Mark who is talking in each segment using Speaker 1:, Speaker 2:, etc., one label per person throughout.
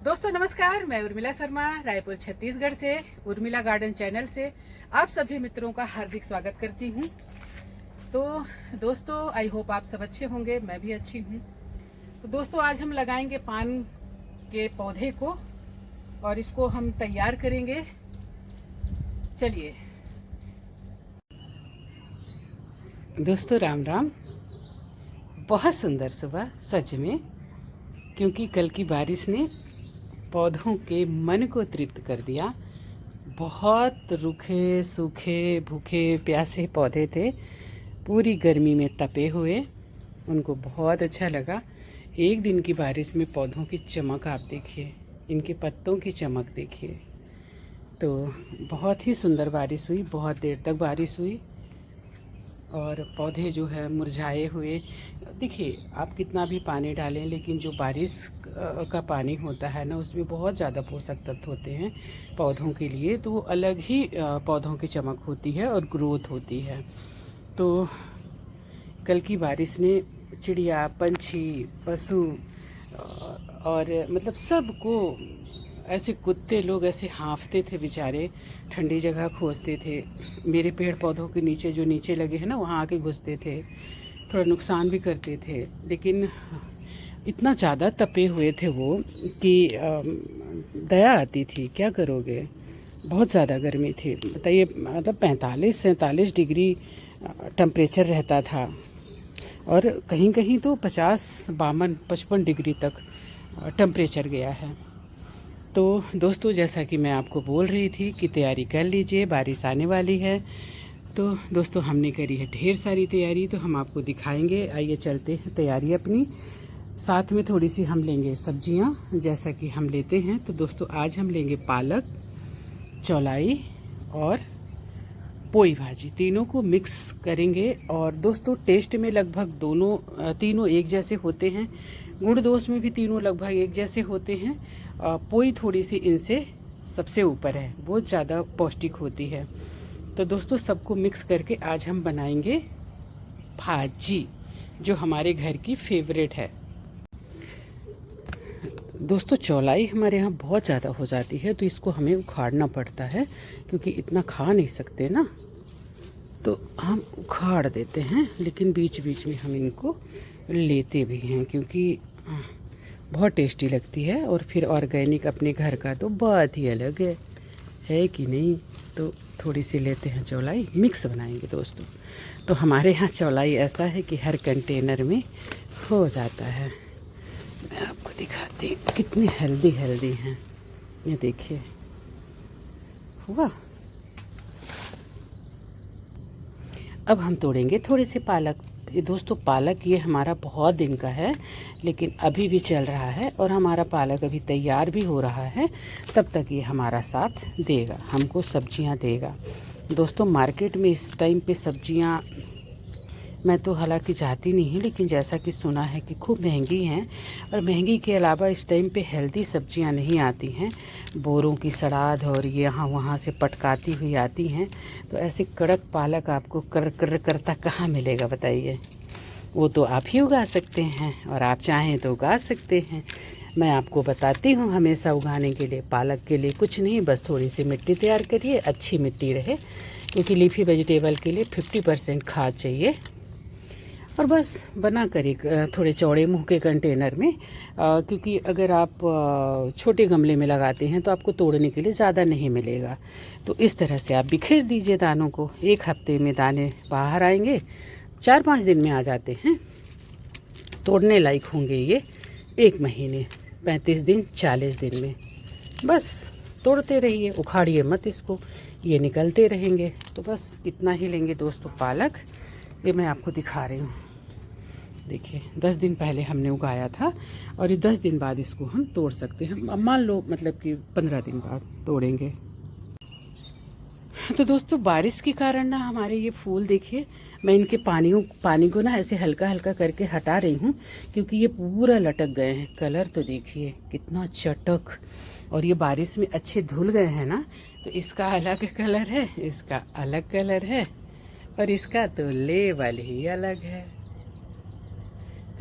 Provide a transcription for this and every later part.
Speaker 1: दोस्तों नमस्कार, मैं उर्मिला शर्मा रायपुर छत्तीसगढ़ से उर्मिला गार्डन चैनल से आप सभी मित्रों का हार्दिक स्वागत करती हूं। तो दोस्तों आई होप आप सब अच्छे होंगे, मैं भी अच्छी हूं। तो दोस्तों आज हम लगाएंगे पान के पौधे को और इसको हम तैयार करेंगे। चलिए दोस्तों, राम राम। बहुत सुंदर सुबह सच में, क्योंकि कल की बारिश ने पौधों के मन को तृप्त कर दिया। बहुत रूखे सूखे भूखे प्यासे पौधे थे, पूरी गर्मी में तपे हुए। उनको बहुत अच्छा लगा। एक दिन की बारिश में पौधों की चमक आप देखिए, इनके पत्तों की चमक देखिए। तो बहुत ही सुंदर बारिश हुई, बहुत देर तक बारिश हुई और पौधे जो है मुरझाए हुए। देखिए, आप कितना भी पानी डालें, लेकिन जो बारिश का पानी होता है ना, उसमें बहुत ज़्यादा पोषक तत्व होते हैं पौधों के लिए। तो वो अलग ही पौधों की चमक होती है और ग्रोथ होती है। तो कल की बारिश ने चिड़िया, पंछी, पशु और मतलब सबको, ऐसे कुत्ते लोग ऐसे हाँफते थे बेचारे, ठंडी जगह खोजते थे। मेरे पेड़ पौधों के नीचे जो नीचे लगे हैं ना, वहाँ आके घुसते थे, थोड़ा नुकसान भी करते थे। लेकिन इतना ज़्यादा तपे हुए थे वो कि दया आती थी। क्या करोगे, बहुत ज़्यादा गर्मी थी। बताइए, मतलब 45-47 डिग्री टेम्परेचर रहता था और कहीं कहीं तो 50-52-55 डिग्री तक टेम्परेचर गया है। तो दोस्तों, जैसा कि मैं आपको बोल रही थी कि तैयारी कर लीजिए, बारिश आने वाली है। तो दोस्तों, हमने करी है ढेर सारी तैयारी, तो हम आपको दिखाएंगे। आइए चलते हैं तैयारी अपनी। साथ में थोड़ी सी हम लेंगे सब्जियां, जैसा कि हम लेते हैं। तो दोस्तों, आज हम लेंगे पालक, चौलाई और पोई भाजी, तीनों को मिक्स करेंगे। और दोस्तों, टेस्ट में लगभग तीनों एक जैसे होते हैं। गुण दोष में भी तीनों लगभग एक जैसे होते हैं। पोई थोड़ी सी इनसे सबसे ऊपर है, वो ज़्यादा पौष्टिक होती है। तो दोस्तों, सबको मिक्स करके आज हम बनाएंगे भाजी, जो हमारे घर की फेवरेट है। दोस्तों, चौलाई हमारे यहाँ बहुत ज़्यादा हो जाती है, तो इसको हमें उखाड़ना पड़ता है, क्योंकि इतना खा नहीं सकते ना, तो हम उखाड़ देते हैं। लेकिन बीच बीच में हम इनको लेते भी हैं, क्योंकि बहुत टेस्टी लगती है। और फिर ऑर्गेनिक अपने घर का तो बात ही अलग है कि नहीं। तो थोड़ी सी लेते हैं चौलाई, मिक्स बनाएंगे दोस्तों। तो हमारे यहाँ चौलाई ऐसा है कि हर कंटेनर में हो जाता है। मैं आपको दिखाती हूँ कितनी हेल्दी हैं। ये देखिए, हुआ। अब हम तोड़ेंगे थोड़े से पालक। ये दोस्तों, पालक ये हमारा बहुत दिन का है, लेकिन अभी भी चल रहा है और हमारा पालक अभी तैयार भी हो रहा है। तब तक ये हमारा साथ देगा, हमको सब्जियां देगा। दोस्तों, मार्केट में इस टाइम पे सब्जियां मैं तो हालांकि चाहती नहीं है, लेकिन जैसा कि सुना है कि खूब महंगी हैं। और महंगी के अलावा इस टाइम पे हेल्दी सब्जियां नहीं आती हैं, बोरों की सड़ाद और यहाँ वहाँ से पटकाती हुई आती हैं। तो ऐसे कड़क पालक आपको कर करता कहाँ मिलेगा बताइए। वो तो आप ही उगा सकते हैं, और आप चाहें तो उगा सकते हैं। मैं आपको बताती हूँ, हमेशा उगाने के लिए पालक के लिए कुछ नहीं, बस थोड़ी सी मिट्टी तैयार करिए, अच्छी मिट्टी रहे, क्योंकि लीफी वेजिटेबल के लिए 50% खाद चाहिए। और बस बना कर थोड़े चौड़े मुँह के कंटेनर में, क्योंकि अगर आप छोटे गमले में लगाते हैं तो आपको तोड़ने के लिए ज़्यादा नहीं मिलेगा। तो इस तरह से आप बिखेर दीजिए दानों को। 1 हफ्ते में दाने बाहर आएंगे, 4-5 दिन में आ जाते हैं। तोड़ने लायक होंगे ये 1 महीने, 35 दिन, 40 दिन में। बस तोड़ते रहिए, उखाड़िए मत इसको, ये निकलते रहेंगे। तो बस इतना ही लेंगे दोस्तों पालक। ये मैं आपको दिखा रही हूँ, देखिए 10 दिन पहले हमने उगाया था, और ये 10 दिन बाद इसको हम तोड़ सकते हैं। अब मान लो मतलब कि 15 दिन बाद तोड़ेंगे। तो दोस्तों, बारिश के कारण ना हमारे ये फूल देखिए, मैं इनके पानी को ना ऐसे हल्का हल्का करके हटा रही हूँ, क्योंकि ये पूरा लटक गए हैं। कलर तो देखिए कितना चटक, और ये बारिश में अच्छे धुल गए हैं ना। तो इसका अलग कलर है, इसका अलग कलर है, और इसका तो लेवल ही अलग है।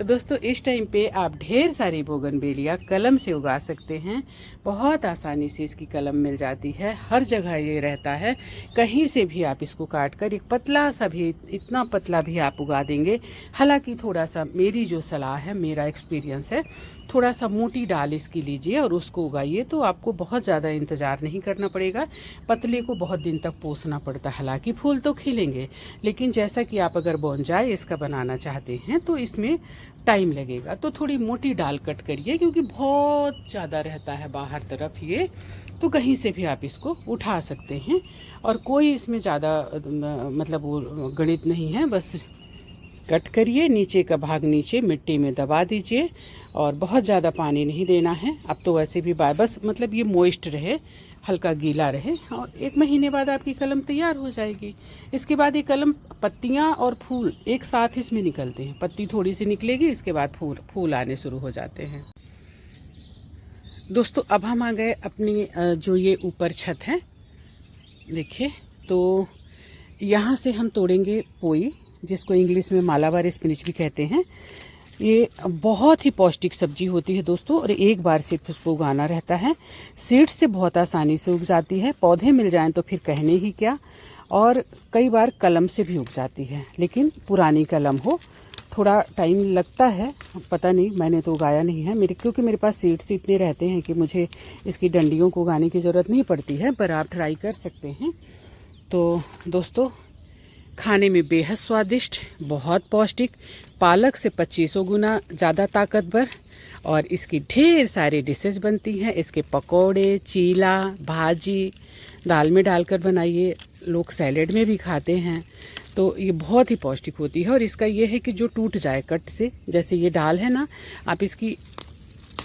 Speaker 1: तो दोस्तों इस टाइम पे आप ढेर सारी बोगनवेलिया कलम से उगा सकते हैं। बहुत आसानी से इसकी कलम मिल जाती है, हर जगह ये रहता है। कहीं से भी आप इसको काट कर एक पतला सा भी, इतना पतला भी आप उगा देंगे। हालांकि थोड़ा सा मेरी जो सलाह है, मेरा एक्सपीरियंस है, थोड़ा सा मोटी डाल इसकी लीजिए और उसको उगाइए, तो आपको बहुत ज़्यादा इंतज़ार नहीं करना पड़ेगा। पतले को बहुत दिन तक पोसना पड़ता है। हालांकि फूल तो खिलेंगे, लेकिन जैसा कि आप अगर बोनसाई इसका बनाना चाहते हैं तो इसमें टाइम लगेगा। तो थोड़ी मोटी डाल कट करिए, क्योंकि बहुत ज़्यादा रहता है बाहर तरफ ये, तो कहीं से भी आप इसको उठा सकते हैं। और कोई इसमें ज़्यादा मतलब वो गणित नहीं है, बस कट करिए, नीचे का भाग नीचे मिट्टी में दबा दीजिए और बहुत ज़्यादा पानी नहीं देना है। अब तो वैसे भी बस मतलब ये मॉइस्ट रहे, हल्का गीला रहे, और 1 महीने बाद आपकी कलम तैयार हो जाएगी। इसके बाद ये कलम, पत्तियाँ और फूल एक साथ इसमें निकलते हैं। पत्ती थोड़ी सी निकलेगी, इसके बाद फूल आने शुरू हो जाते हैं। दोस्तों अब हम आ गए अपनी जो ये ऊपर छत है, देखिए, तो यहाँ से हम तोड़ेंगे पोई, जिसको इंग्लिश में मालाबार स्पिनिच भी कहते हैं। ये बहुत ही पौष्टिक सब्जी होती है दोस्तों, और एक बार सिर्फ उसको उगाना रहता है। सीड्स से बहुत आसानी से उग जाती है, पौधे मिल जाएं तो फिर कहने ही क्या। और कई बार कलम से भी उग जाती है, लेकिन पुरानी कलम हो, थोड़ा टाइम लगता है। पता नहीं, मैंने तो उगाया नहीं है क्योंकि मेरे पास सीड्स इतने रहते हैं कि मुझे इसकी डंडियों को उगाने की ज़रूरत नहीं पड़ती है, पर आप ट्राई कर सकते हैं। तो दोस्तों खाने में बेहद स्वादिष्ट, बहुत पौष्टिक, पालक से 2500 गुना ज़्यादा ताकतवर, और इसकी ढेर सारी डिशेस बनती हैं। इसके पकोड़े, चीला, भाजी, दाल में डालकर बनाइए, लोग सैलेड में भी खाते हैं। तो ये बहुत ही पौष्टिक होती है। और इसका ये है कि जो टूट जाए कट से, जैसे ये डाल है ना, आप इसकी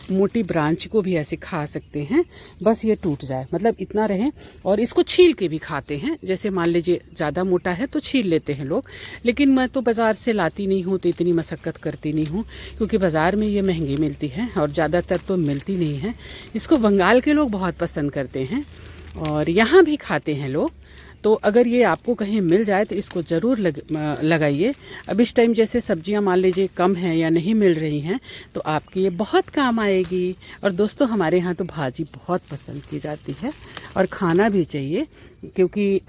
Speaker 1: मोटी ब्रांच को भी ऐसे खा सकते हैं, बस ये टूट जाए, मतलब इतना रहे। और इसको छील के भी खाते हैं, जैसे मान लीजिए ज़्यादा मोटा है तो छील लेते हैं लोग, लेकिन मैं तो बाज़ार से लाती नहीं हूँ, तो इतनी मशक्क़त करती नहीं हूँ, क्योंकि बाज़ार में ये महंगी मिलती है और ज़्यादातर तो मिलती नहीं है। इसको बंगाल के लोग बहुत पसंद करते हैं और यहाँ भी खाते हैं लोग। तो अगर ये आपको कहीं मिल जाए तो इसको ज़रूर लगाइए। अब इस टाइम जैसे सब्जियां मान लीजिए कम हैं या नहीं मिल रही हैं, तो आपकी ये बहुत काम आएगी। और दोस्तों हमारे यहाँ तो भाजी बहुत पसंद की जाती है और खाना भी चाहिए, क्योंकि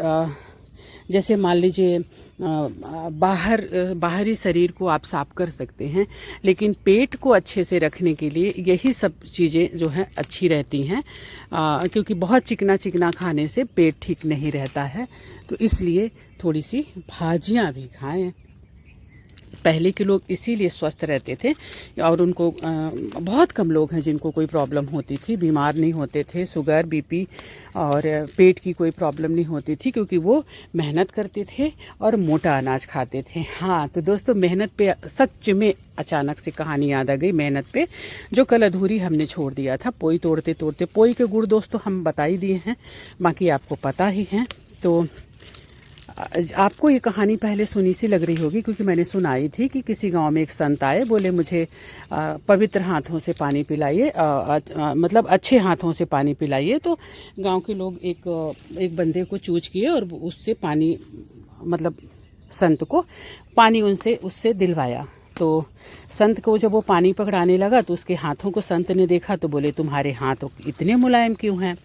Speaker 1: जैसे मान लीजिए बाहरी शरीर को आप साफ कर सकते हैं, लेकिन पेट को अच्छे से रखने के लिए यही सब चीज़ें जो हैं अच्छी रहती हैं, क्योंकि बहुत चिकना चिकना खाने से पेट ठीक नहीं रहता है। तो इसलिए थोड़ी सी भाजियाँ भी खाएं। पहले के लोग इसीलिए स्वस्थ रहते थे, और उनको बहुत कम लोग हैं जिनको कोई प्रॉब्लम होती थी, बीमार नहीं होते थे, शुगर, बीपी और पेट की कोई प्रॉब्लम नहीं होती थी, क्योंकि वो मेहनत करते थे और मोटा अनाज खाते थे। हाँ तो दोस्तों, मेहनत पे सच में अचानक से कहानी याद आ गई, मेहनत पे जो कल अधूरी हमने छोड़ दिया था। पोई तोड़ते तोड़ते, पोई के गुण दोस्तों हम बता ही दिए हैं, बाकी आपको पता ही है। तो आपको ये कहानी पहले सुनी सी लग रही होगी, क्योंकि मैंने सुनाई थी कि किसी गांव में एक संत आए, बोले मुझे पवित्र हाथों से पानी पिलाइए, मतलब अच्छे हाथों से पानी पिलाइए। तो गांव के लोग एक बंदे को चूज किए और उससे पानी, मतलब संत को पानी उससे दिलवाया। तो संत को जब वो पानी पकड़ाने लगा तो उसके हाथों को संत ने देखा, तो बोले तुम्हारे हाथ इतने मुलायम क्यों हैं?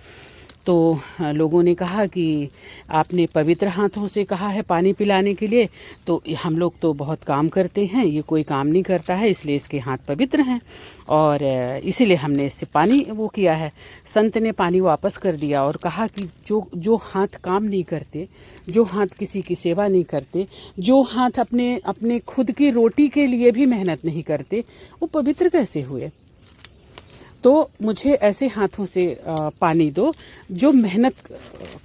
Speaker 1: तो लोगों ने कहा कि आपने पवित्र हाथों से कहा है पानी पिलाने के लिए, तो हम लोग तो बहुत काम करते हैं, ये कोई काम नहीं करता है, इसलिए इसके हाथ पवित्र हैं और इसीलिए हमने इससे पानी वो किया है। संत ने पानी वापस कर दिया और कहा कि जो हाथ काम नहीं करते, जो हाथ किसी की सेवा नहीं करते, जो हाथ अपने खुद की रोटी के लिए भी मेहनत नहीं करते, वो पवित्र कैसे हुए? तो मुझे ऐसे हाथों से पानी दो जो मेहनत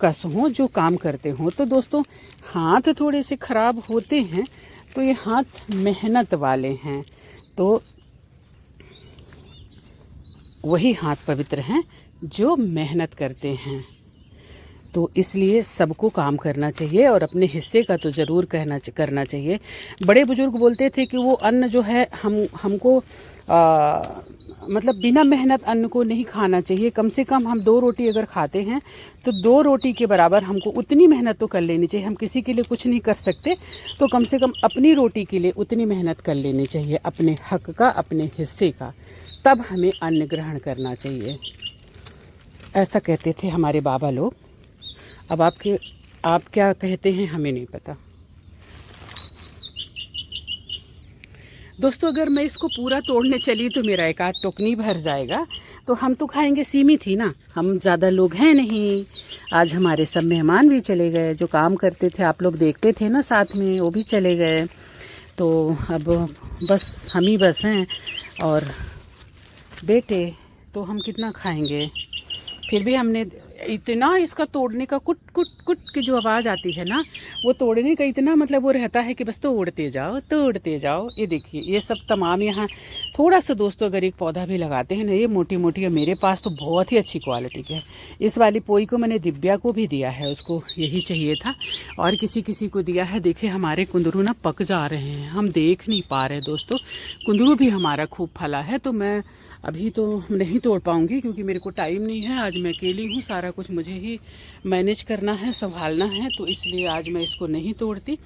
Speaker 1: कश हों, जो काम करते हों। तो दोस्तों हाथ थोड़े से ख़राब होते हैं, तो ये हाथ मेहनत वाले हैं, तो वही हाथ पवित्र हैं जो मेहनत करते हैं। तो इसलिए सबको काम करना चाहिए और अपने हिस्से का तो ज़रूर करना चाहिए। बड़े बुजुर्ग बोलते थे कि वो अन्न जो है हमको मतलब बिना मेहनत अन्न को नहीं खाना चाहिए। कम से कम हम 2 रोटी अगर खाते हैं तो 2 रोटी के बराबर हमको उतनी मेहनत तो कर लेनी चाहिए। हम किसी के लिए कुछ नहीं कर सकते तो कम से कम अपनी रोटी के लिए उतनी मेहनत कर लेनी चाहिए, अपने हक का, अपने हिस्से का, तब हमें अन्न ग्रहण करना चाहिए। ऐसा कहते थे हमारे बाबा लोग। अब आप क्या कहते हैं हमें नहीं पता। दोस्तों अगर मैं इसको पूरा तोड़ने चली तो मेरा एक आध टोकनी भर जाएगा। तो हम तो खाएंगे सीमित ही ना, हम ज़्यादा लोग हैं नहीं। आज हमारे सब मेहमान भी चले गए, जो काम करते थे आप लोग देखते थे ना साथ में, वो भी चले गए। तो अब बस हम ही बस हैं और बेटे, तो हम कितना खाएंगे। फिर भी हमने इतना इसका तोड़ने का कुट कुट कुट की जो आवाज़ आती है ना, वो तोड़ने का इतना मतलब वो रहता है कि बस तोड़ते जाओ तोड़ते जाओ। ये देखिए ये सब तमाम यहाँ थोड़ा सा दोस्तों अगर एक पौधा भी लगाते हैं ना, ये मोटी मोटी है। मेरे पास तो बहुत ही अच्छी क्वालिटी के है। इस वाली पोई को मैंने दिव्या को भी दिया है, उसको यही चाहिए था, और किसी किसी को दिया है। देखिए हमारे कुंदरू ना पक जा रहे हैं, हम देख नहीं पा रहे दोस्तों। कुंदरू भी हमारा खूब फला है। तो मैं अभी तो नहीं तोड़ पाऊँगी क्योंकि मेरे को टाइम नहीं है। आज मैं अकेली हूँ, सारा कुछ मुझे ही मैनेज करना है, संभालना है, तो इसलिए आज मैं इसको नहीं तोड़ती।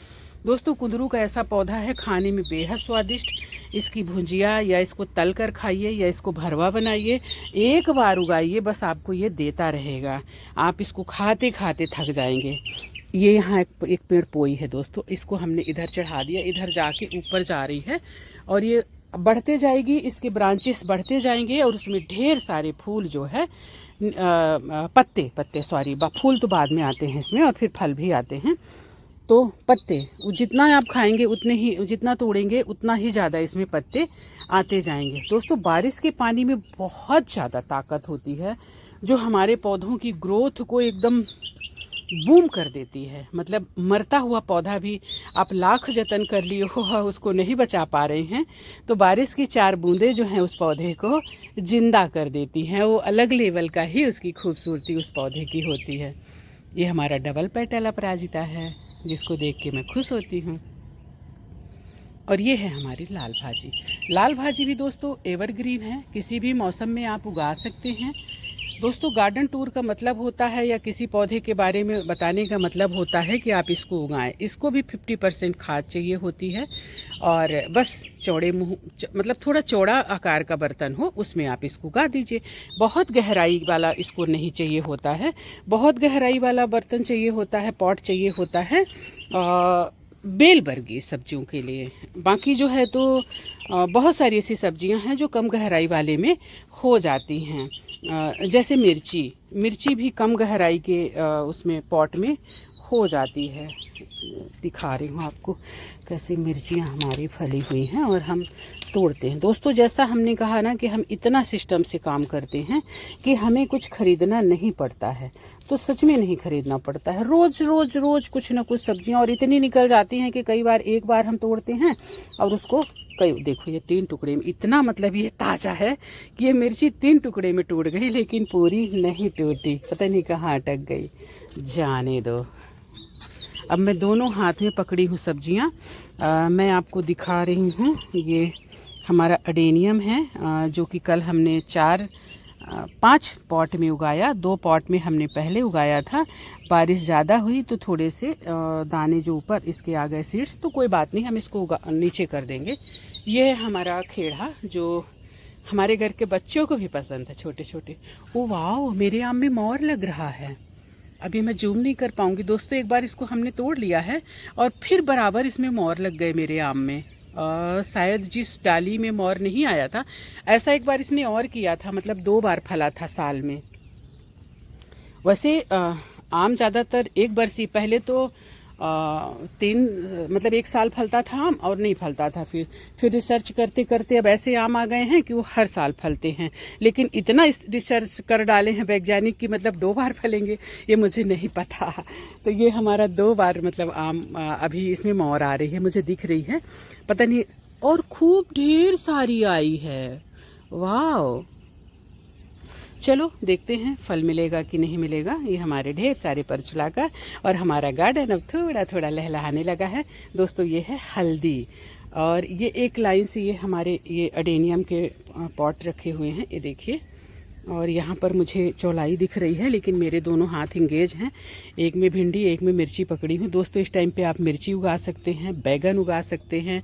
Speaker 1: दोस्तों कुंदरू का ऐसा पौधा है, खाने में बेहद स्वादिष्ट। इसकी भुजिया या इसको तल कर खाइए या इसको भरवा बनाइए, एक बार उगाइए, बस आपको ये देता रहेगा। आप इसको खाते खाते थक जाएंगे। ये यहाँ एक पेड़ पोई है दोस्तों, इसको हमने इधर चढ़ा दिया, इधर जाके ऊपर जा रही है और ये बढ़ते जाएगी, इसके ब्रांचेस बढ़ते जाएंगे और उसमें ढेर सारे फूल जो है पत्ते सॉरी, फूल तो बाद में आते हैं इसमें और फिर फल भी आते हैं। तो पत्ते जितना आप खाएंगे उतने ही, जितना तोड़ेंगे उतना ही ज़्यादा इसमें पत्ते आते जाएंगे। दोस्तों बारिश के पानी में बहुत ज़्यादा ताकत होती है जो हमारे पौधों की ग्रोथ को एकदम बूम कर देती है। मतलब मरता हुआ पौधा भी आप लाख जतन कर लिए हो, उसको नहीं बचा पा रहे हैं, तो बारिश की 4 बूंदें जो हैं उस पौधे को जिंदा कर देती हैं। वो अलग लेवल का ही उसकी खूबसूरती उस पौधे की होती है। ये हमारा डबल पेटल अपराजिता है जिसको देख के मैं खुश होती हूँ। और ये है हमारी लाल भाजी। लाल भाजी भी दोस्तों एवरग्रीन है, किसी भी मौसम में आप उगा सकते हैं। दोस्तों गार्डन टूर का मतलब होता है या किसी पौधे के बारे में बताने का मतलब होता है कि आप इसको उगाएं। इसको भी 50% खाद चाहिए होती है और बस चौड़े मुँह मतलब थोड़ा चौड़ा आकार का बर्तन हो उसमें आप इसको उगा दीजिए। बहुत गहराई वाला इसको नहीं चाहिए होता है, बहुत गहराई वाला बर्तन चाहिए होता है, पॉट चाहिए होता है बेलबर्गी सब्जियों के लिए। बाकी जो है तो बहुत सारी ऐसी सब्जियां हैं जो कम गहराई वाले में हो जाती हैं। जैसे मिर्ची भी कम गहराई के उसमें पॉट में हो जाती है। दिखा रही हूँ आपको कैसे मिर्चियाँ हमारी फली हुई हैं और हम तोड़ते हैं। दोस्तों जैसा हमने कहा ना कि हम इतना सिस्टम से काम करते हैं कि हमें कुछ खरीदना नहीं पड़ता है, तो सच में नहीं खरीदना पड़ता है। रोज़ रोज़ रोज़ कुछ ना कुछ सब्जियां और इतनी निकल जाती हैं कि कई बार एक बार हम तोड़ते हैं और उसको देखो ये 3 टुकड़े में, इतना मतलब ये ताज़ा है कि ये मिर्ची 3 टुकड़े में टूट गई लेकिन पूरी नहीं टूटी, पता नहीं कहाँ अटक गई। जाने दो। अब मैं दोनों हाथ में पकड़ी हूँ सब्जियाँ, मैं आपको दिखा रही हूँ। ये हमारा अडेनियम है जो कि कल हमने 5 पॉट में उगाया। 2 पॉट में हमने पहले उगाया था, बारिश ज़्यादा हुई तो थोड़े से दाने जो ऊपर इसके आ गए सीड्स, तो कोई बात नहीं, हम इसको नीचे कर देंगे। ये है हमारा खेड़ा जो हमारे घर के बच्चों को भी पसंद है, छोटे छोटे। ओ वाह, मेरे आम में मोर लग रहा है। अभी मैं जूम नहीं कर पाऊँगी दोस्तों, एक बार इसको हमने तोड़ लिया है और फिर बराबर इसमें मोर लग गए मेरे आम में। शायद जिस डाली में मोर नहीं आया था, ऐसा एक बार इसने और किया था, मतलब 2 बार फला था साल में। वैसे आम ज़्यादातर एक बरसी, पहले तो 1 साल फलता था आम और नहीं फलता था। फिर रिसर्च करते करते अब ऐसे आम आ गए हैं कि वो हर साल फलते हैं। लेकिन इतना रिसर्च कर डाले हैं वैज्ञानिक कि मतलब 2 बार फलेंगे ये मुझे नहीं पता। तो ये हमारा 2 बार मतलब आम अभी इसमें मोर आ रही है, मुझे दिख रही है, पता नहीं। और खूब ढेर सारी आई है, वाह। चलो देखते हैं फल मिलेगा कि नहीं मिलेगा। ये हमारे ढेर सारे परचुला का और हमारा गार्डन अब थोड़ा थोड़ा लहलहाने लगा है। दोस्तों ये है हल्दी, और ये एक लाइन से ये हमारे ये अडेनियम के पॉट रखे हुए हैं, ये देखिए। और यहाँ पर मुझे चौलाई दिख रही है, लेकिन मेरे दोनों हाथ इंगेज हैं। एक में भिंडी, एक में मिर्ची पकड़ी हूँ। दोस्तों इस टाइम पे आप मिर्ची उगा सकते हैं, बैगन उगा सकते हैं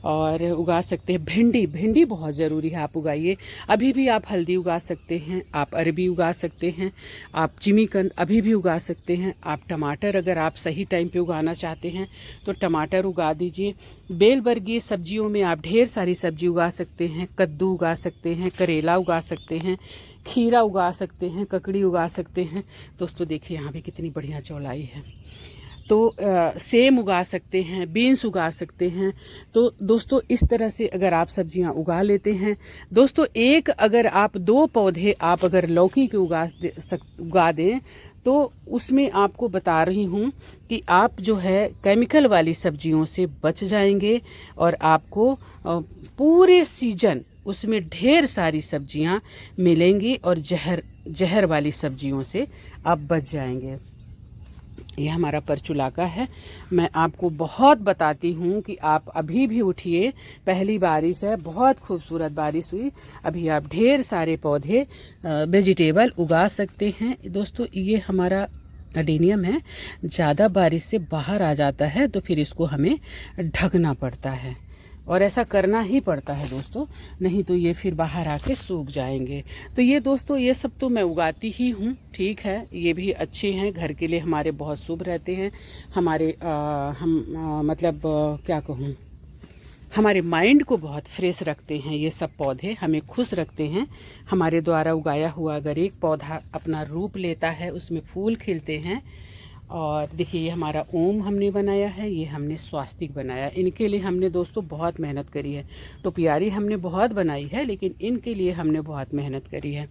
Speaker 1: और उगा सकते हैं भिंडी बहुत ज़रूरी है, आप उगाइए। अभी भी आप हल्दी उगा सकते हैं, आप अरबी उगा सकते हैं, आप जिमीकंद अभी भी उगा सकते हैं। आप टमाटर अगर आप सही टाइम पे उगाना चाहते हैं तो टमाटर उगा दीजिए। बेल वर्गीय सब्जियों में आप ढेर सारी सब्जी उगा सकते हैं। कद्दू उगा सकते हैं, करेला उगा सकते हैं, खीरा उगा सकते हैं, ककड़ी उगा सकते हैं। दोस्तों देखिए यहाँ भी कितनी बढ़िया चौलाई है। तो सेम उगा सकते हैं, बीन्स उगा सकते हैं। तो दोस्तों इस तरह से अगर आप सब्जियां उगा लेते हैं, दोस्तों एक अगर आप 2 पौधे आप अगर लौकी के उगा दें तो उसमें आपको बता रही हूँ कि आप जो है केमिकल वाली सब्जियों से बच जाएंगे और आपको पूरे सीजन उसमें ढेर सारी सब्जियां मिलेंगी और जहर वाली सब्जियों से आप बच जाएंगे। ये हमारा परचुलाका है। मैं आपको बहुत बताती हूँ कि आप अभी भी उठिए, पहली बारिश है, बहुत खूबसूरत बारिश हुई। अभी आप ढेर सारे पौधे वेजिटेबल उगा सकते हैं। दोस्तों ये हमारा अडेनियम है, ज़्यादा बारिश से बाहर आ जाता है तो फिर इसको हमें ढकना पड़ता है और ऐसा करना ही पड़ता है दोस्तों, नहीं तो ये फिर बाहर आके सूख जाएंगे। तो ये दोस्तों ये सब तो मैं उगाती ही हूँ, ठीक है, ये भी अच्छे हैं, घर के लिए हमारे बहुत शुभ रहते हैं। हमारे क्या कहूँ, हमारे माइंड को बहुत फ्रेश रखते हैं ये सब पौधे, हमें खुश रखते हैं। हमारे द्वारा उगाया हुआ अगर एक पौधा अपना रूप लेता है, उसमें फूल खिलते हैं। और देखिए ये हमारा ओम हमने बनाया है, ये हमने स्वास्तिक बनाया। इनके लिए हमने दोस्तों बहुत मेहनत करी है। टोपियारी हमने बहुत बनाई है, लेकिन इनके लिए हमने बहुत मेहनत करी है।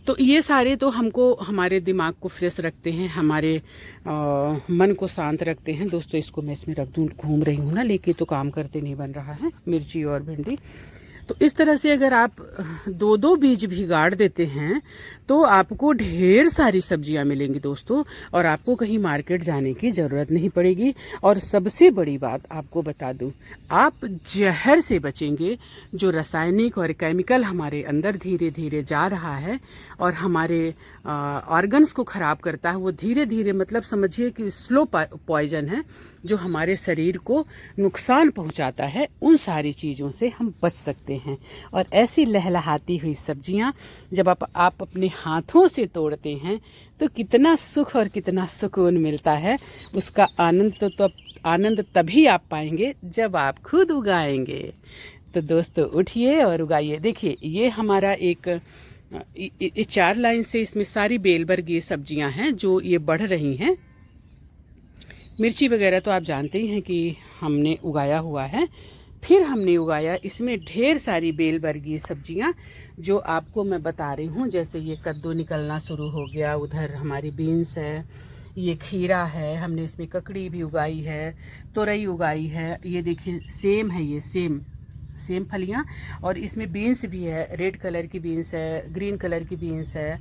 Speaker 1: तो ये सारे तो हमको हमारे दिमाग को फ्रेश रखते हैं, हमारे मन को शांत रखते हैं। दोस्तों इसको मैं इसमें रख दूँ, घूम रही हूँ ना लेके, तो काम करते नहीं बन रहा है, मिर्ची और भिंडी। तो इस तरह से अगर आप 2-2 बीज भी गाड़ देते हैं तो आपको ढेर सारी सब्जियां मिलेंगी दोस्तों, और आपको कहीं मार्केट जाने की ज़रूरत नहीं पड़ेगी। और सबसे बड़ी बात आपको बता दूं, आप जहर से बचेंगे। जो रासायनिक और केमिकल हमारे अंदर धीरे धीरे जा रहा है और हमारे ऑर्गन्स को ख़राब करता है, वो धीरे धीरे मतलब समझिए कि स्लो पॉइजन है जो हमारे शरीर को नुकसान पहुंचाता है। उन सारी चीज़ों से हम बच सकते हैं। और ऐसी लहलहाती हुई सब्जियां जब आप अपने हाथों से तोड़ते हैं तो कितना सुख और कितना सुकून मिलता है। उसका आनंद तभी आप पाएंगे जब आप खुद उगाएंगे। तो दोस्तों उठिए और उगाइए। देखिए ये हमारा एक 4 लाइन से इसमें सारी बेलवर्गीय सब्जियां हैं जो ये बढ़ रही हैं। मिर्ची वगैरह तो आप जानते ही हैं कि हमने उगाया हुआ है। फिर हमने उगाया इसमें ढेर सारी बेल वर्गीय सब्जियां जो आपको मैं बता रही हूँ। जैसे ये कद्दू निकलना शुरू हो गया, उधर हमारी बीन्स है, ये खीरा है, हमने इसमें ककड़ी भी उगाई है, तोरई उगाई है। ये देखिए सेम है, ये सेम फलियां, और इसमें बीन्स भी है, रेड कलर की बीन्स है, ग्रीन कलर की बीन्स है,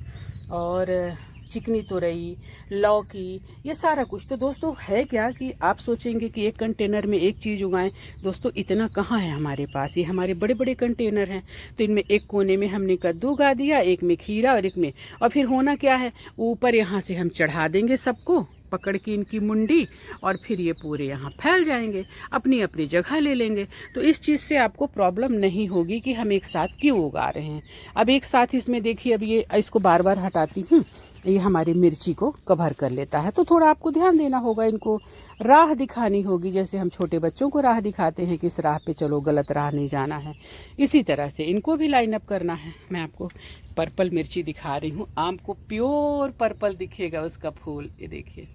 Speaker 1: और चिकनी तोरई, लौकी, ये सारा कुछ। तो दोस्तों है क्या कि आप सोचेंगे कि एक कंटेनर में एक चीज़ उगाएं। दोस्तों इतना कहाँ है हमारे पास, ये हमारे बड़े बड़े कंटेनर हैं। तो इनमें एक कोने में हमने कद्दू उगा दिया, एक में खीरा और एक में, और फिर होना क्या है, ऊपर यहाँ से हम चढ़ा देंगे सबको पकड़ के इनकी मुंडी, और फिर ये पूरे यहाँ फैल जाएंगे, अपनी अपनी जगह ले लेंगे। तो इस चीज़ से आपको प्रॉब्लम नहीं होगी कि हम एक साथ क्यों उगा रहे हैं। अब एक साथ इसमें देखिए, अब ये इसको बार बार हटाती हूँ, ये हमारी मिर्ची को कवर कर लेता है। तो थोड़ा आपको ध्यान देना होगा, इनको राह दिखानी होगी, जैसे हम छोटे बच्चों को राह दिखाते हैं कि इस राह पे चलो, गलत राह नहीं जाना है। इसी तरह से इनको भी लाइन अप करना है। मैं आपको पर्पल मिर्ची दिखा रही हूँ, आपको प्योर पर्पल दिखेगा उसका फूल। ये देखिए,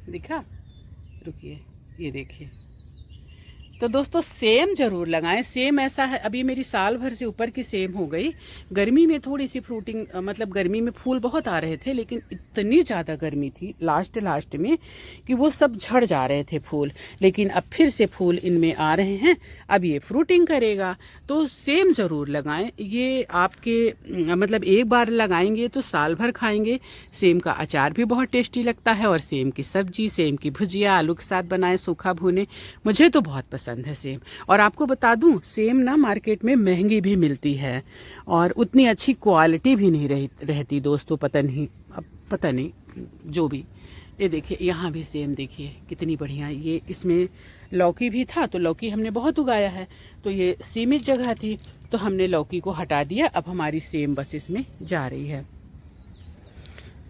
Speaker 1: दिखा, रुकिए, ये देखिए। तो दोस्तों सेम ज़रूर लगाएं। सेम ऐसा है, अभी मेरी साल भर से ऊपर की सेम हो गई। गर्मी में थोड़ी सी फ्रूटिंग, मतलब गर्मी में फूल बहुत आ रहे थे, लेकिन इतनी ज़्यादा गर्मी थी लास्ट में कि वो सब झड़ जा रहे थे फूल। लेकिन अब फिर से फूल इनमें आ रहे हैं, अब ये फ्रूटिंग करेगा। तो सेम ज़रूर लगाएं। ये आपके मतलब एक बार लगाएंगे तो साल भर खाएंगे। सेम का अचार भी बहुत टेस्टी लगता है, और सेम की सब्जी, सेम की भुजिया आलू के साथ बनाए, सूखा भूने, मुझे तो बहुत पसंद पसंद है सेम। और आपको बता दूं, सेम ना मार्केट में महंगी भी मिलती है और उतनी अच्छी क्वालिटी भी नहीं रहती दोस्तों। पता नहीं जो भी। ये देखिए यहाँ भी सेम देखिए कितनी बढ़िया। ये इसमें लौकी भी था तो लौकी हमने बहुत उगाया है, तो ये सीमित जगह थी तो हमने लौकी को हटा दिया। अब हमारी सेम बस इसमें जा रही है।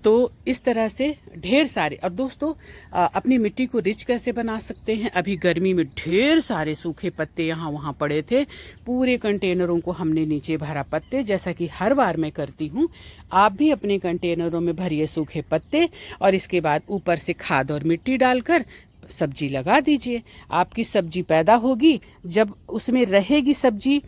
Speaker 1: तो इस तरह से ढेर सारे। और दोस्तों अपनी मिट्टी को रिच कैसे बना सकते हैं, अभी गर्मी में ढेर सारे सूखे पत्ते यहाँ वहाँ पड़े थे, पूरे कंटेनरों को हमने नीचे भरा पत्ते, जैसा कि हर बार मैं करती हूँ। आप भी अपने कंटेनरों में भरिए सूखे पत्ते और इसके बाद ऊपर से खाद और मिट्टी डालकर सब्जी लगा दीजिए। आपकी सब्जी पैदा होगी, जब उसमें रहेगी सब्जी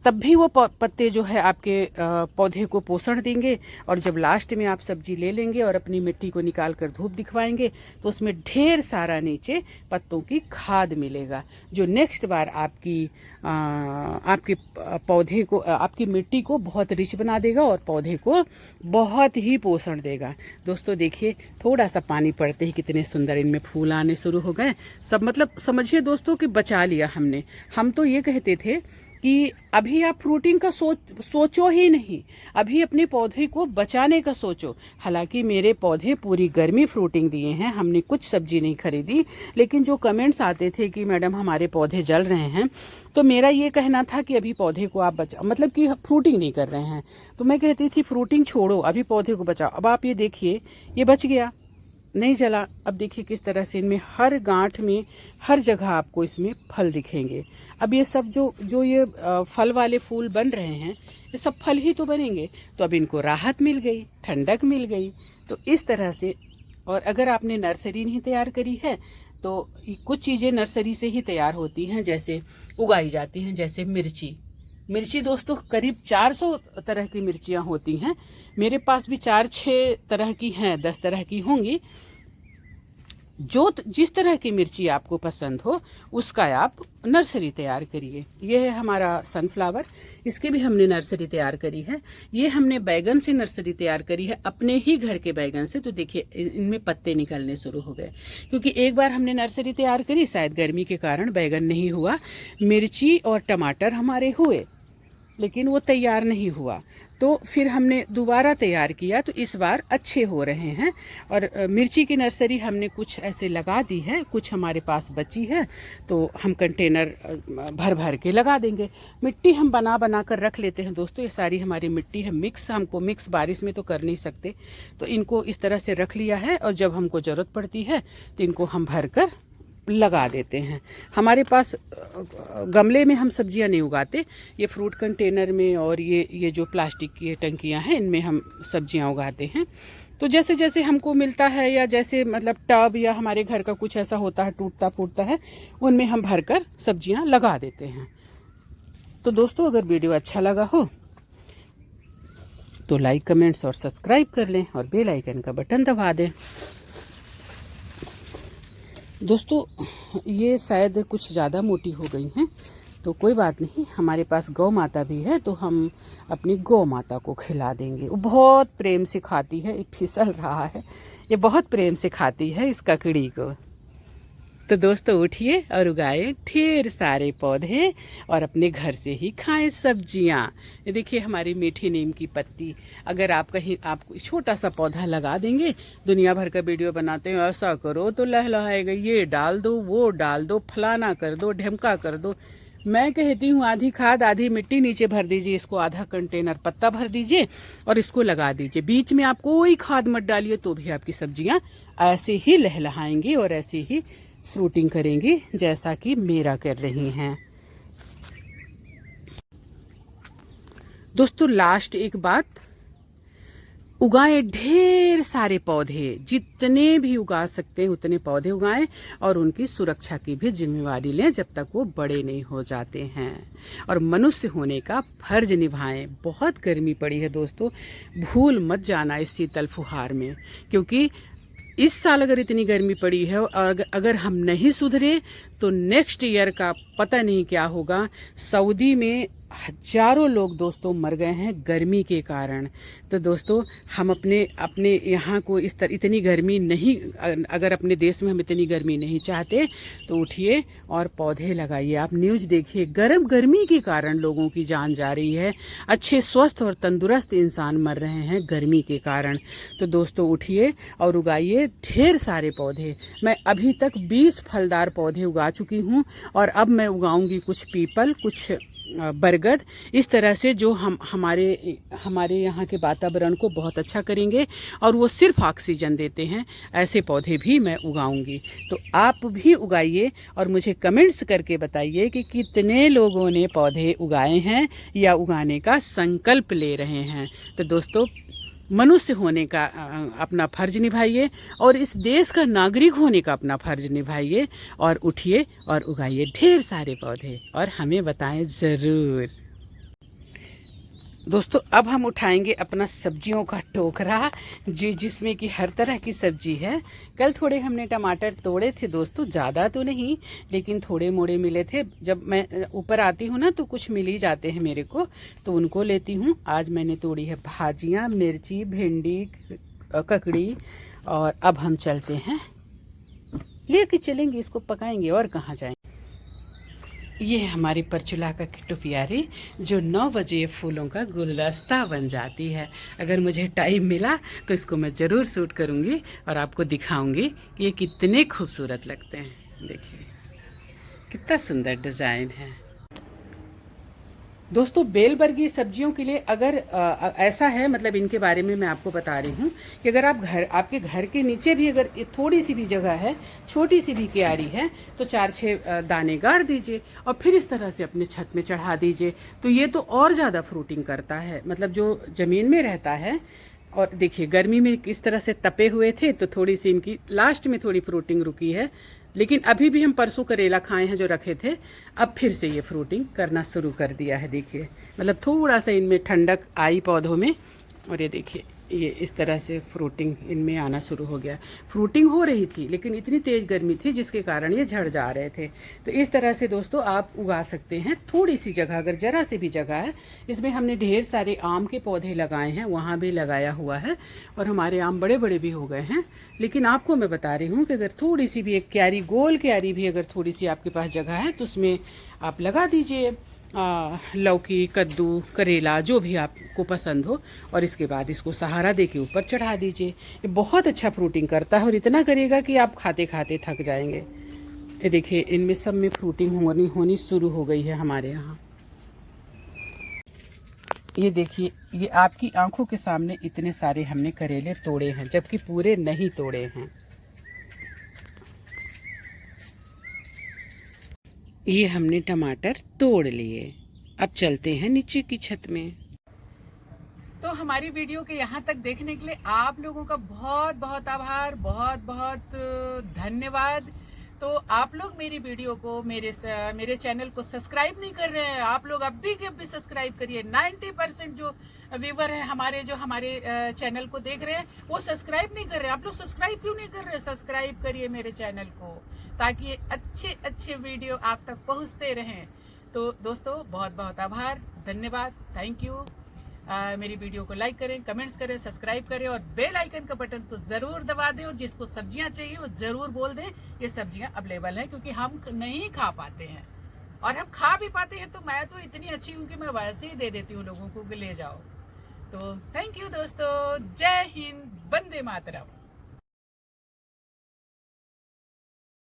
Speaker 1: तब भी वो पत्ते जो है आपके पौधे को पोषण देंगे। और जब लास्ट में आप सब्जी ले लेंगे और अपनी मिट्टी को निकाल कर धूप दिखवाएंगे तो उसमें ढेर सारा नीचे पत्तों की खाद मिलेगा, जो नेक्स्ट बार आपके पौधे को, आपकी मिट्टी को बहुत रिच बना देगा और पौधे को बहुत ही पोषण देगा। दोस्तों देखिए थोड़ा सा पानी पड़ते ही कितने सुंदर इनमें फूल आने शुरू हो गए। सब मतलब समझिए दोस्तों कि बचा लिया हमने। हम तो ये कहते थे कि अभी आप फ्रूटिंग का सोचो ही नहीं, अभी अपने पौधे को बचाने का सोचो। हालांकि मेरे पौधे पूरी गर्मी फ्रूटिंग दिए हैं, हमने कुछ सब्जी नहीं खरीदी। लेकिन जो कमेंट्स आते थे कि मैडम हमारे पौधे जल रहे हैं, तो मेरा ये कहना था कि अभी पौधे को आप बचाओ, मतलब कि फ्रूटिंग नहीं कर रहे हैं। तो मैं कहती थी फ्रूटिंग छोड़ो, अभी पौधे को बचाओ। अब आप ये देखिए, ये बच गया, नहीं जला। अब देखिए किस तरह से इनमें हर गांठ में हर जगह आपको इसमें फल दिखेंगे। अब ये सब जो ये फल वाले फूल बन रहे हैं, ये सब फल ही तो बनेंगे। तो अब इनको राहत मिल गई, ठंडक मिल गई। तो इस तरह से। और अगर आपने नर्सरी नहीं तैयार करी है तो कुछ चीज़ें नर्सरी से ही तैयार होती हैं, जैसे उगाई जाती हैं। जैसे मिर्ची दोस्तों करीब 400 तरह की मिर्चियाँ होती हैं। मेरे पास भी 4-6 तरह की हैं, 10 तरह की होंगी। जिस तरह की मिर्ची आपको पसंद हो उसका आप नर्सरी तैयार करिए। ये है हमारा सनफ्लावर, इसकी भी हमने नर्सरी तैयार करी है। ये हमने बैगन से नर्सरी तैयार करी है, अपने ही घर के बैगन से। तो देखिए इनमें पत्ते निकलने शुरू हो गए, क्योंकि एक बार हमने नर्सरी तैयार करी, शायद गर्मी के कारण बैगन नहीं हुआ। मिर्ची और टमाटर हमारे हुए, लेकिन वो तैयार नहीं हुआ। तो फिर हमने दोबारा तैयार किया, तो इस बार अच्छे हो रहे हैं। और मिर्ची की नर्सरी हमने कुछ ऐसे लगा दी है, कुछ हमारे पास बची है, तो हम कंटेनर भर भर के लगा देंगे। मिट्टी हम बना कर रख लेते हैं दोस्तों। ये सारी हमारी मिट्टी है मिक्स, हमको मिक्स बारिश में तो कर नहीं सकते, तो इनको इस तरह से रख लिया है। और जब हमको ज़रूरत पड़ती है तो इनको हम भर कर लगा देते हैं। हमारे पास गमले में हम सब्जियां नहीं उगाते, ये फ्रूट कंटेनर में और ये जो प्लास्टिक की टंकियां हैं, इनमें हम सब्जियां उगाते हैं। तो जैसे जैसे हमको मिलता है, या जैसे मतलब टब या हमारे घर का कुछ ऐसा होता है टूटता फूटता है, उनमें हम भर कर सब्जियां लगा देते हैं। तो दोस्तों अगर वीडियो अच्छा लगा हो तो लाइक, कमेंट्स और सब्सक्राइब कर लें और बेल आइकन का बटन दबा दें। दोस्तों ये शायद कुछ ज़्यादा मोटी हो गई हैं, तो कोई बात नहीं, हमारे पास गौ माता भी है, तो हम अपनी गौ माता को खिला देंगे। वो बहुत प्रेम से खाती है। ये फिसल रहा है, ये बहुत प्रेम से खाती है इस ककड़ी को। तो दोस्तों उठिए और उगाए ढेर सारे पौधे और अपने घर से ही खाएं सब्जियां। ये देखिए हमारी मीठी नीम की पत्ती। अगर आप कहीं आप छोटा सा पौधा लगा देंगे, दुनिया भर का वीडियो बनाते हैं, ऐसा करो तो लहलहाएगा, ये डाल दो, वो डाल दो, फलाना कर दो, ढमका कर दो। मैं कहती हूँ आधी खाद आधी मिट्टी नीचे भर दीजिए, इसको आधा कंटेनर पत्ता भर दीजिए और इसको लगा दीजिए। बीच में आप कोई खाद मत डालिए, तो भी आपकी सब्जियां ऐसे ही लहलहाएंगी और ऐसे ही फ्रूटिंग करेंगी, जैसा कि मेरा कर रही हैं। दोस्तों लास्ट एक बात, उगाएं ढेर सारे पौधे, जितने भी उगा सकते हैं उतने पौधे उगाएं और उनकी सुरक्षा की भी जिम्मेवारी लें जब तक वो बड़े नहीं हो जाते हैं। और मनुष्य होने का फर्ज निभाएं। बहुत गर्मी पड़ी है दोस्तों, भूल मत जाना इस शीतल फुहार में, क्योंकि इस साल अगर इतनी गर्मी पड़ी है और अगर हम नहीं सुधरे तो नेक्स्ट ईयर का पता नहीं क्या होगा। सऊदी में हजारों लोग दोस्तों मर गए हैं गर्मी के कारण। तो दोस्तों हम अपने यहाँ को इतनी गर्मी नहीं, अगर अपने देश में हम इतनी गर्मी नहीं चाहते तो उठिए और पौधे लगाइए। आप न्यूज़ देखिए, गर्मी के कारण लोगों की जान जा रही है, अच्छे स्वस्थ और तंदुरुस्त इंसान मर रहे हैं गर्मी के कारण। तो दोस्तों उठिए और उगाइए ढेर सारे पौधे। मैं अभी तक 20 फलदार पौधे उगा चुकी हूँ और अब मैं उगाऊंगी कुछ पीपल, कुछ बरगद, इस तरह से जो हमारे यहाँ के वातावरण को बहुत अच्छा करेंगे और वो सिर्फ ऑक्सीजन देते हैं। ऐसे पौधे भी मैं उगाऊंगी। तो आप भी उगाइए और मुझे कमेंट्स करके बताइए कि कितने लोगों ने पौधे उगाए हैं या उगाने का संकल्प ले रहे हैं। तो दोस्तों मनुष्य होने का अपना फर्ज निभाइए और इस देश का नागरिक होने का अपना फर्ज निभाइए और उठिए और उगाइए ढेर सारे पौधे और हमें बताएं ज़रूर। दोस्तों अब हम उठाएंगे अपना सब्जियों का टोकरा, जिसमें कि हर तरह की सब्जी है। कल थोड़े हमने टमाटर तोड़े थे दोस्तों, ज़्यादा तो नहीं लेकिन थोड़े मोड़े मिले थे। जब मैं ऊपर आती हूँ ना तो कुछ मिल ही जाते हैं मेरे को, तो उनको लेती हूँ। आज मैंने तोड़ी है भाजियाँ, मिर्ची, भिंडी, ककड़ी। और अब हम चलते हैं, लेके चलेंगे, इसको पकाएंगे और कहाँ जाएंगे। ये है हमारी परचुला का किट्टू प्यारी जो 9 बजे फूलों का गुलदस्ता बन जाती है। अगर मुझे टाइम मिला तो इसको मैं ज़रूर शूट करूँगी और आपको दिखाऊंगी कि ये कितने खूबसूरत लगते हैं। देखिए कितना सुंदर डिज़ाइन है। दोस्तों बेलबर्गी सब्जियों के लिए अगर ऐसा है, मतलब इनके बारे में मैं आपको बता रही हूँ कि अगर आपके घर के नीचे भी अगर थोड़ी सी भी जगह है, छोटी सी भी क्यारी है, तो 4-6 दाने गाड़ दीजिए और फिर इस तरह से अपने छत में चढ़ा दीजिए। तो ये तो और ज़्यादा फ्रूटिंग करता है, मतलब जो ज़मीन में रहता है। और देखिए गर्मी में किस तरह से तपे हुए थे, तो थोड़ी सी इनकी लास्ट में थोड़ी फ्रूटिंग रुकी है। लेकिन अभी भी हम परसों करेला खाए हैं जो रखे थे, अब फिर से ये फ्रूटिंग करना शुरू कर दिया है। देखिए मतलब थोड़ा सा इनमें ठंडक आई पौधों में, और ये देखिए ये इस तरह से फ्रूटिंग इनमें आना शुरू हो गया। फ्रूटिंग हो रही थी लेकिन इतनी तेज़ गर्मी थी जिसके कारण ये झड़ जा रहे थे। तो इस तरह से दोस्तों आप उगा सकते हैं थोड़ी सी जगह, अगर ज़रा सी भी जगह है। इसमें हमने ढेर सारे आम के पौधे लगाए हैं, वहाँ भी लगाया हुआ है और हमारे आम बड़े बड़े भी हो गए हैं। लेकिन आपको मैं बता रही हूँ कि अगर थोड़ी सी भी एक क्यारी, गोल क्यारी भी अगर थोड़ी सी आपके पास जगह है तो उसमें आप लगा दीजिए लौकी, कद्दू, करेला, जो भी आपको पसंद हो, और इसके बाद इसको सहारा दे के ऊपर चढ़ा दीजिए। ये बहुत अच्छा फ्रूटिंग करता है और इतना करेगा कि आप खाते खाते थक जाएंगे। ये देखिए इनमें सब में फ्रूटिंग होनी शुरू हो गई है हमारे यहाँ। ये देखिए ये आपकी आंखों के सामने इतने सारे हमने करेले तोड़े हैं, जबकि पूरे नहीं तोड़े हैं। ये हमने टमाटर तोड़ लिए। अब चलते हैं नीचे की छत में। तो हमारी वीडियो के यहाँ तक देखने के लिए आप लोगों का बहुत बहुत आभार, बहुत बहुत धन्यवाद। तो आप लोग मेरी वीडियो को, मेरे चैनल को सब्सक्राइब नहीं कर रहे हैं, आप लोग अब भी सब्सक्राइब करिए। 90% जो व्यूवर हैं हमारे चैनल को देख रहे हैं वो सब्सक्राइब नहीं कर रहे हैं। आप लोग सब्सक्राइब क्यों नहीं कर रहे हैं? सब्सक्राइब करिए मेरे चैनल को ताकि ये अच्छे वीडियो आप तक पहुंचते रहें। तो दोस्तों बहुत बहुत आभार, धन्यवाद, थैंक यू। मेरी वीडियो को लाइक करें, कमेंट्स करें, सब्सक्राइब करें और बेल आइकन का बटन तो ज़रूर दबा दें। और जिसको सब्जियां चाहिए वो ज़रूर बोल दें ये सब्जियां अवेलेबल हैं, क्योंकि हम नहीं खा पाते हैं और हम खा भी पाते हैं तो मैं तो इतनी अच्छी हूँ कि मैं वैसे ही दे देती हूँ लोगों को कि ले जाओ। तो थैंक यू दोस्तों, जय हिंद, वंदे मातरम।